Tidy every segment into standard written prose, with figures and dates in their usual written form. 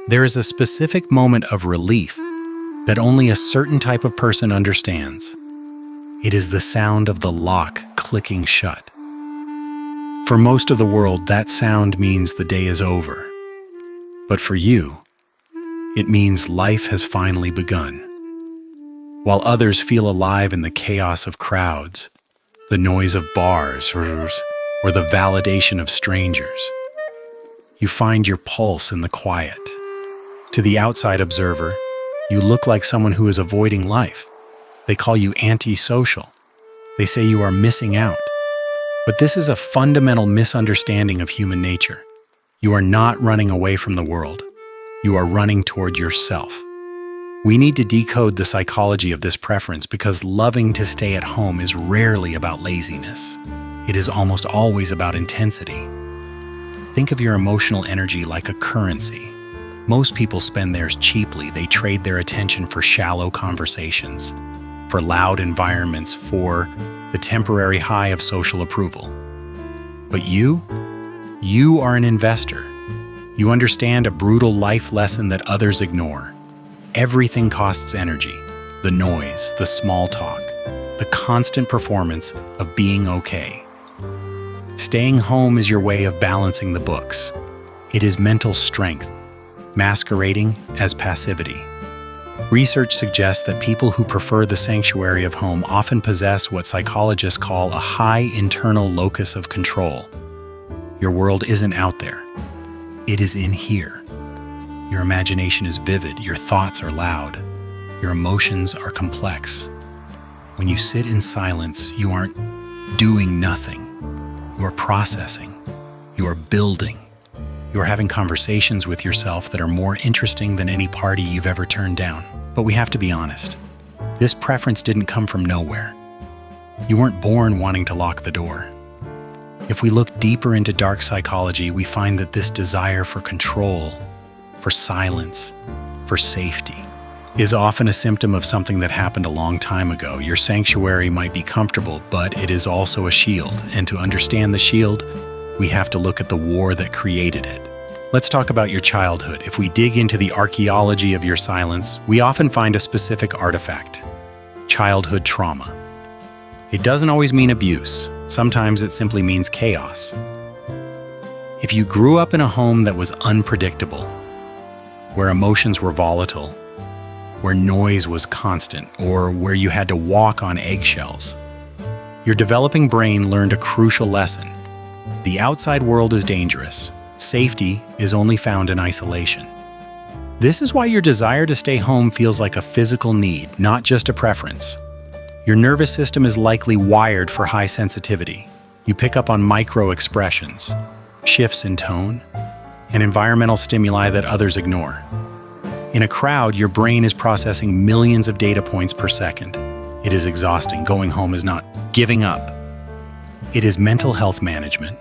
There is a specific moment of relief that only a certain type of person understands. It is the sound of the lock clicking shut. For most of the world, that sound means the day is over. But for you, it means life has finally begun. While others feel alive in the chaos of crowds, the noise of bars, or the validation of strangers, you find your pulse in the quiet. To the outside observer, you look like someone who is avoiding life. They call you antisocial. They say you are missing out. But this is a fundamental misunderstanding of human nature. You are not running away from the world. You are running toward yourself. We need to decode the psychology of this preference because loving to stay at home is rarely about laziness. It is almost always about intensity. Think of your emotional energy like a currency. Most people spend theirs cheaply. They trade their attention for shallow conversations, for loud environments, for the temporary high of social approval. But you are an investor. You understand a brutal life lesson that others ignore. Everything costs energy. The noise, the small talk, the constant performance of being okay. Staying home is your way of balancing the books. It is mental strength, masquerading as passivity. Research suggests that people who prefer the sanctuary of home often possess what psychologists call a high internal locus of control. Your world isn't out there. It is in here. Your imagination is vivid, your thoughts are loud, your emotions are complex. When you sit in silence, you aren't doing nothing. You are processing. You are building. You are having conversations with yourself that are more interesting than any party you've ever turned down. But we have to be honest. This preference didn't come from nowhere. You weren't born wanting to lock the door. If we look deeper into dark psychology, we find that this desire for control, for silence, for safety, is often a symptom of something that happened a long time ago. Your sanctuary might be comfortable, but it is also a shield. And to understand the shield, we have to look at the war that created it. Let's talk about your childhood. If we dig into the archaeology of your silence, we often find a specific artifact: childhood trauma. It doesn't always mean abuse. Sometimes it simply means chaos. If you grew up in a home that was unpredictable, where emotions were volatile, where noise was constant, or where you had to walk on eggshells, your developing brain learned a crucial lesson. The outside world is dangerous. Safety is only found in isolation. This is why your desire to stay home feels like a physical need, not just a preference. Your nervous system is likely wired for high sensitivity. You pick up on micro expressions, shifts in tone, and environmental stimuli that others ignore. In a crowd, your brain is processing millions of data points per second. It is exhausting. Going home is not giving up. It is mental health management.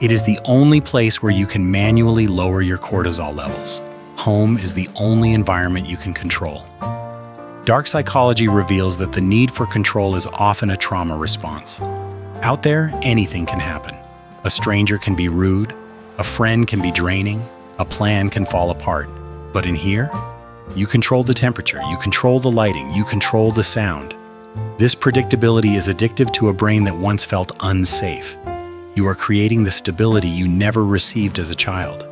It is the only place where you can manually lower your cortisol levels. Home is the only environment you can control. Dark psychology reveals that the need for control is often a trauma response. Out there, anything can happen. A stranger can be rude, a friend can be draining, a plan can fall apart. But in here, you control the temperature, you control the lighting, you control the sound. This predictability is addictive to a brain that once felt unsafe. You are creating the stability you never received as a child.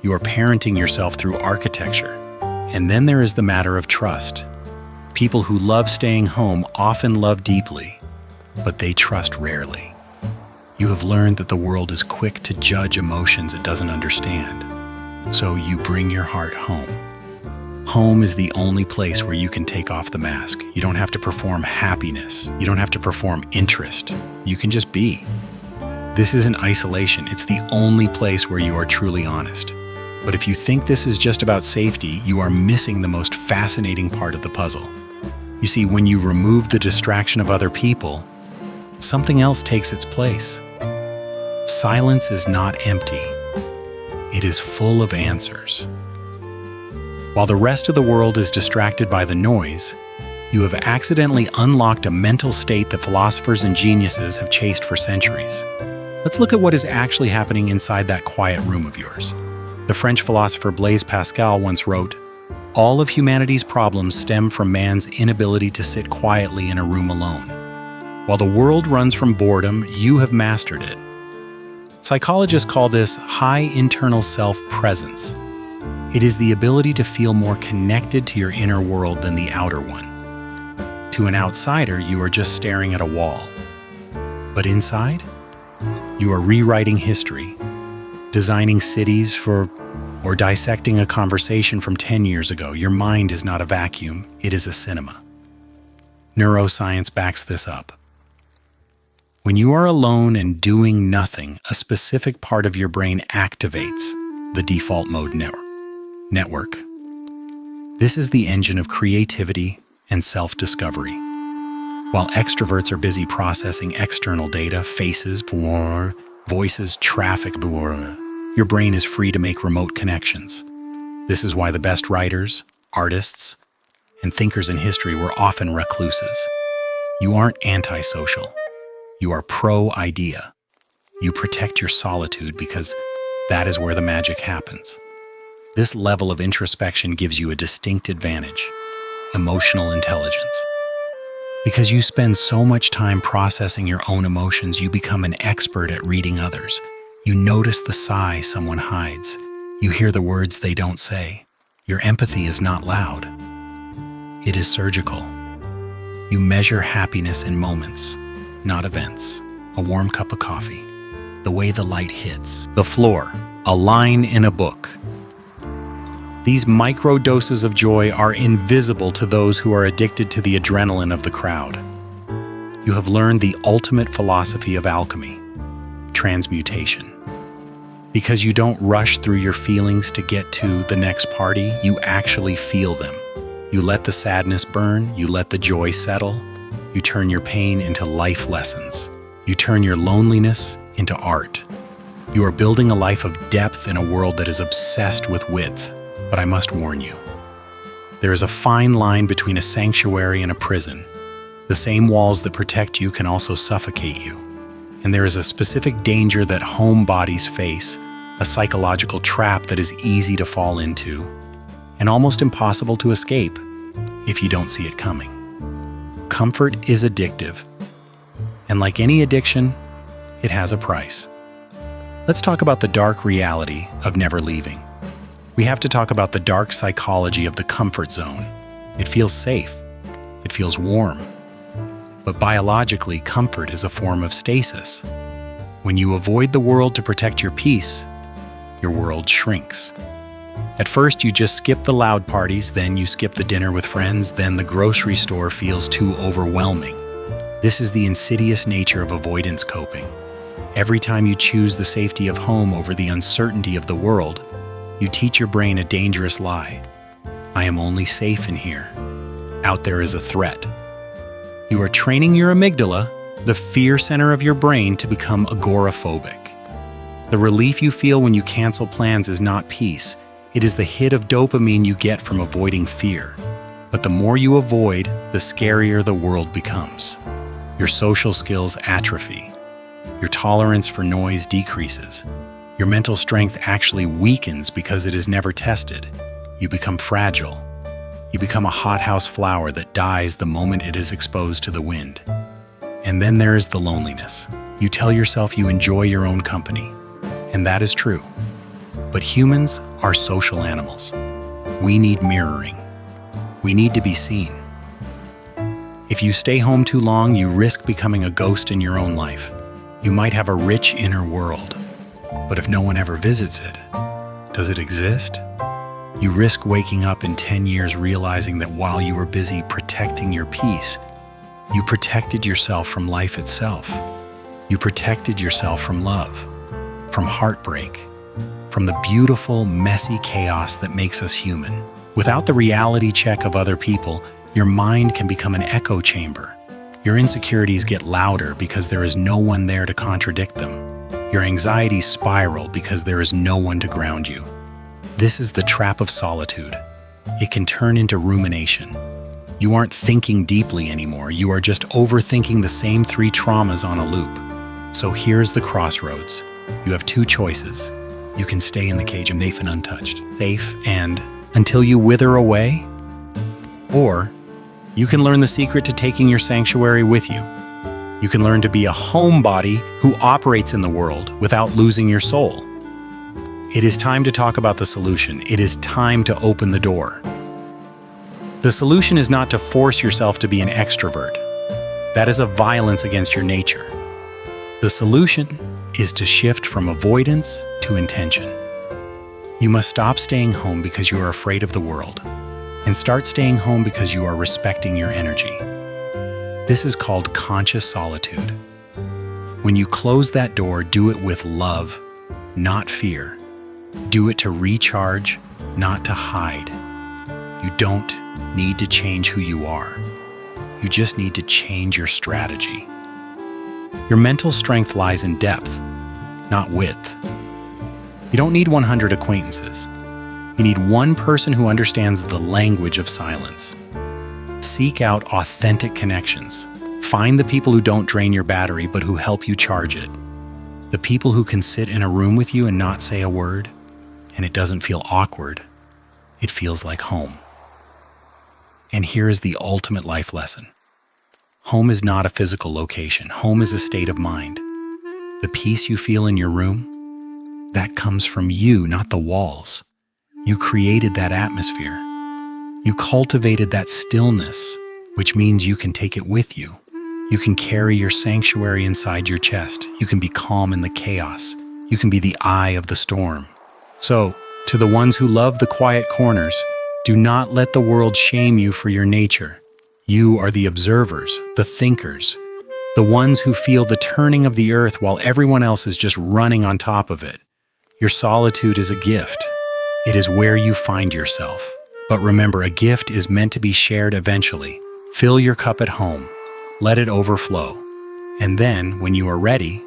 You are parenting yourself through architecture. And then there is the matter of trust. People who love staying home often love deeply, but they trust rarely. You have learned that the world is quick to judge emotions it doesn't understand. So you bring your heart home. Home is the only place where you can take off the mask. You don't have to perform happiness. You don't have to perform interest. You can just be. This isn't isolation. It's the only place where you are truly honest. But if you think this is just about safety, you are missing the most fascinating part of the puzzle. You see, when you remove the distraction of other people, something else takes its place. Silence is not empty. It is full of answers. While the rest of the world is distracted by the noise, you have accidentally unlocked a mental state that philosophers and geniuses have chased for centuries. Let's look at what is actually happening inside that quiet room of yours. The French philosopher Blaise Pascal once wrote, "All of humanity's problems stem from man's inability to sit quietly in a room alone. While the world runs from boredom, you have mastered it." Psychologists call this high internal self-presence. It is the ability to feel more connected to your inner world than the outer one. To an outsider, you are just staring at a wall. But inside, you are rewriting history, designing cities or dissecting a conversation from 10 years ago. Your mind is not a vacuum, it is a cinema. Neuroscience backs this up. When you are alone and doing nothing, a specific part of your brain activates the default mode network. This is the engine of creativity and self-discovery. While extroverts are busy processing external data, faces, voices, traffic, your brain is free to make remote connections. This is why the best writers, artists, and thinkers in history were often recluses. You aren't antisocial. You are pro-idea. You protect your solitude because that is where the magic happens. This level of introspection gives you a distinct advantage: emotional intelligence. Because you spend so much time processing your own emotions, you become an expert at reading others. You notice the sigh someone hides. You hear the words they don't say. Your empathy is not loud. It is surgical. You measure happiness in moments, not events. A warm cup of coffee, the way the light hits the floor, a line in a book. These micro doses of joy are invisible to those who are addicted to the adrenaline of the crowd. You have learned the ultimate philosophy of alchemy: transmutation. Because you don't rush through your feelings to get to the next party, you actually feel them. You let the sadness burn, you let the joy settle, you turn your pain into life lessons. You turn your loneliness into art. You are building a life of depth in a world that is obsessed with width. But I must warn you, there is a fine line between a sanctuary and a prison. The same walls that protect you can also suffocate you. And there is a specific danger that homebodies face, a psychological trap that is easy to fall into, and almost impossible to escape if you don't see it coming. Comfort is addictive, and like any addiction, it has a price. Let's talk about the dark reality of never leaving. We have to talk about the dark psychology of the comfort zone. It feels safe. It feels warm. But biologically, comfort is a form of stasis. When you avoid the world to protect your peace, your world shrinks. At first, you just skip the loud parties, then you skip the dinner with friends, then the grocery store feels too overwhelming. This is the insidious nature of avoidance coping. Every time you choose the safety of home over the uncertainty of the world, you teach your brain a dangerous lie. I am only safe in here. Out there is a threat. You are training your amygdala, the fear center of your brain, to become agoraphobic. The relief you feel when you cancel plans is not peace. It is the hit of dopamine you get from avoiding fear. But the more you avoid, the scarier the world becomes. Your social skills atrophy. Your tolerance for noise decreases. Your mental strength actually weakens because it is never tested. You become fragile. You become a hothouse flower that dies the moment it is exposed to the wind. And then there is the loneliness. You tell yourself you enjoy your own company, and that is true. But humans are social animals. We need mirroring. We need to be seen. If you stay home too long, you risk becoming a ghost in your own life. You might have a rich inner world, but if no one ever visits it, does it exist? You risk waking up in 10 years realizing that while you were busy protecting your peace, you protected yourself from life itself. You protected yourself from love, from heartbreak, from the beautiful, messy chaos that makes us human. Without the reality check of other people, your mind can become an echo chamber. Your insecurities get louder because there is no one there to contradict them. Your anxieties spiral because there is no one to ground you. This is the trap of solitude. It can turn into rumination. You aren't thinking deeply anymore. You are just overthinking the same 3 traumas on a loop. So here's the crossroads. You have 2 choices. you can stay in the cage and safe and untouched, safe and until you wither away. Or you can learn the secret to taking your sanctuary with you. You can learn to be a homebody who operates in the world without losing your soul. It is time to talk about the solution. It is time to open the door. The solution is not to force yourself to be an extrovert. That is a violence against your nature. The solution is to shift from avoidance to intention. You must stop staying home because you are afraid of the world and start staying home because you are respecting your energy. This is called conscious solitude. When you close that door, do it with love, not fear. Do it to recharge, not to hide. You don't need to change who you are. You just need to change your strategy. Your mental strength lies in depth, not width. You don't need 100 acquaintances. You need one person who understands the language of silence. Seek out authentic connections. Find the people who don't drain your battery but who help you charge it. The people who can sit in a room with you and not say a word, and it doesn't feel awkward. It feels like home. And here is the ultimate life lesson. Home is not a physical location. Home is a state of mind. The peace you feel in your room, that comes from you, not the walls. You created that atmosphere. You cultivated that stillness, which means you can take it with you. You can carry your sanctuary inside your chest. You can be calm in the chaos. You can be the eye of the storm. So, to the ones who love the quiet corners, do not let the world shame you for your nature. You are the observers, the thinkers, the ones who feel the turning of the earth while everyone else is just running on top of it. Your solitude is a gift. It is where you find yourself. But remember, a gift is meant to be shared eventually. Fill your cup at home. Let it overflow. And then, when you are ready,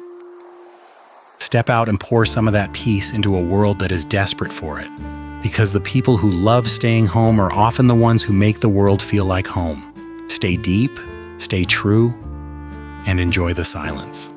step out and pour some of that peace into a world that is desperate for it. Because the people who love staying home are often the ones who make the world feel like home. Stay deep, stay true, and enjoy the silence.